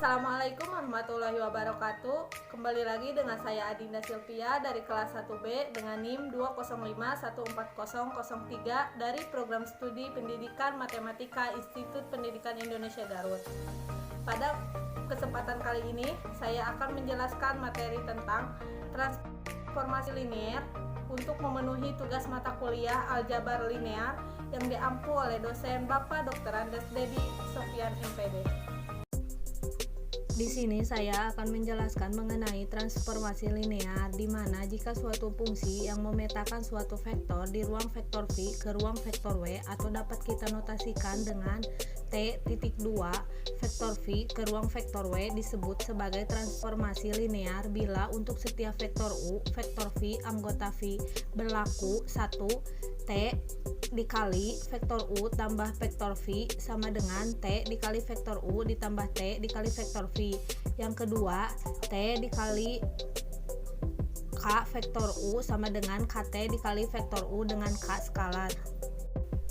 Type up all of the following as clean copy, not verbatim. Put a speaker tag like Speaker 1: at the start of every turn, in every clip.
Speaker 1: Assalamualaikum warahmatullahi wabarakatuh. Kembali lagi dengan saya Adinda Silvia dari kelas 1B dengan NIM 205140003 dari Program Studi Pendidikan Matematika Institut Pendidikan Indonesia Garut. Pada kesempatan kali ini saya akan menjelaskan materi tentang transformasi linear untuk memenuhi tugas mata kuliah aljabar linear yang diampu oleh dosen Bapak Dr. Andes Dedi Sofian MPD. Di sini saya akan menjelaskan mengenai transformasi linear, di mana jika suatu fungsi yang memetakan suatu vektor di ruang vektor V ke ruang vektor W atau dapat kita notasikan dengan T.2 vektor V ke ruang vektor W disebut sebagai transformasi linear bila untuk setiap vektor U, vektor V anggota V berlaku 1 T dikali vektor U tambah vektor V sama dengan T dikali vektor U ditambah T dikali vektor V. Yang kedua, T dikali K vektor U sama dengan KT dikali vektor U dengan K skalar.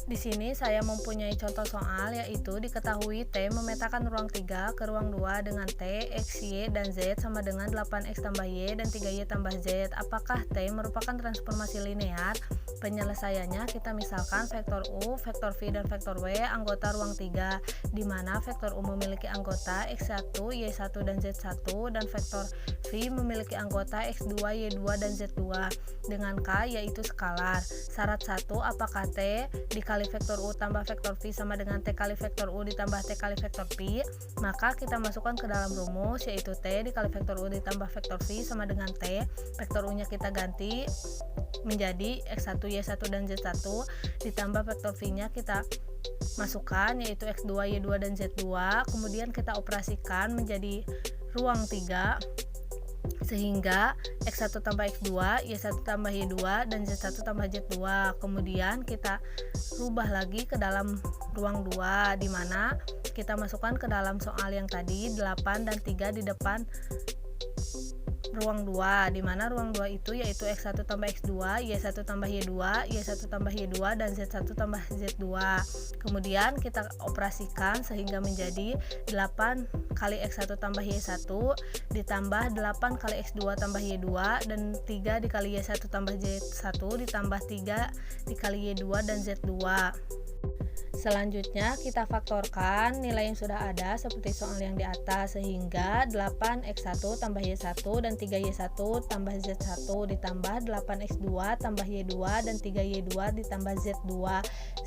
Speaker 1: Di sini saya mempunyai contoh soal, yaitu diketahui T memetakan ruang 3 ke ruang 2 dengan T, X, Y, dan Z sama dengan 8X tambah Y dan 3Y tambah Z. Apakah T merupakan transformasi linear? Penyelesaiannya kita misalkan vektor U, vektor V, dan vektor W anggota ruang 3, di mana vektor U memiliki anggota X1, Y1, dan Z1, dan vektor V memiliki anggota X2, Y2, dan Z2 dengan K yaitu skalar. Syarat 1, apakah T dikali vektor U tambah vektor V sama dengan T kali vektor U ditambah T kali vektor V? Maka kita masukkan ke dalam rumus, yaitu T dikali vektor U ditambah vektor V sama dengan T, vektor U nya kita ganti menjadi X1, Y1, dan Z1 ditambah vektor V nya kita masukkan, yaitu X2, Y2, dan Z2, kemudian kita operasikan menjadi ruang 3 sehingga X1 tambah X2, Y1 tambah Y2, dan Z1 tambah Z2. Kemudian kita rubah lagi ke dalam ruang 2, di mana kita masukkan ke dalam soal yang tadi 8 dan 3 di depan ruang 2, di mana ruang 2 itu yaitu X1 tambah X2, Y1 tambah Y2, Y1 tambah Y2, dan Z1 tambah Z2. Kemudian kita operasikan sehingga menjadi 8 kali X1 tambah Y1 ditambah 8 kali X2 tambah Y2 dan 3 dikali Y1 tambah Z1 ditambah 3 dikali Y2 dan Z2. Selanjutnya kita faktorkan nilai yang sudah ada seperti soal yang di atas, sehingga 8x1 tambah y1 dan 3y1 tambah z1 ditambah 8x2 tambah y2 dan 3y2 ditambah z2,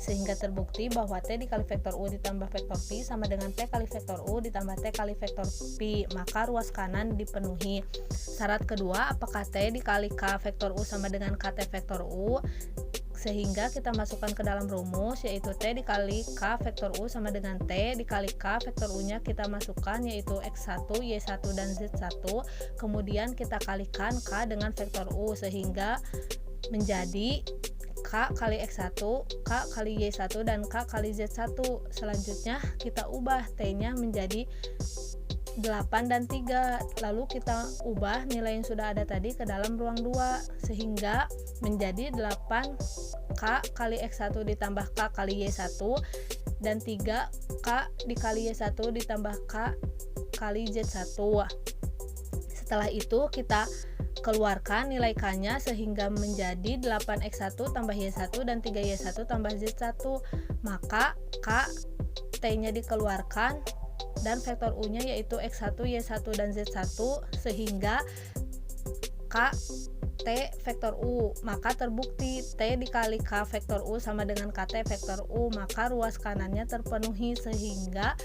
Speaker 1: sehingga terbukti bahwa T dikali vektor U ditambah vektor V sama dengan T kali vektor U ditambah T kali vektor V, maka ruas kanan dipenuhi. Syarat kedua, apakah T dikali K vektor U sama dengan KT vektor U? Sehingga kita masukkan ke dalam rumus, yaitu T dikali K vektor U sama dengan T dikali K vektor U nya kita masukkan, yaitu X1, Y1, dan Z1, kemudian kita kalikan K dengan vektor U sehingga menjadi K kali X1, K kali Y1, dan K kali Z1. Selanjutnya kita ubah T nya menjadi 8 dan 3, lalu kita ubah nilai yang sudah ada tadi ke dalam ruang 2 sehingga menjadi 8 K kali X1 ditambah K kali Y1 dan 3 K dikali Y1 ditambah K kali Z1. Setelah itu kita keluarkan nilai K nya sehingga menjadi 8X1 tambah Y1 dan 3Y1 tambah Z1, maka K T nya dikeluarkan dan vektor U nya yaitu X1, Y1, dan Z1, sehingga K T vektor U, maka terbukti T dikali K vektor U sama dengan KT vektor U, maka ruas kanannya terpenuhi, sehingga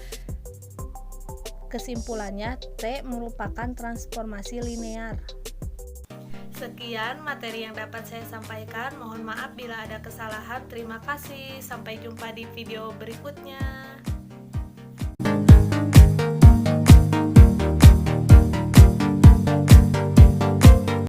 Speaker 1: kesimpulannya T merupakan transformasi linear. Sekian materi yang dapat saya sampaikan, mohon maaf bila ada kesalahan. Terima kasih, sampai jumpa di video berikutnya.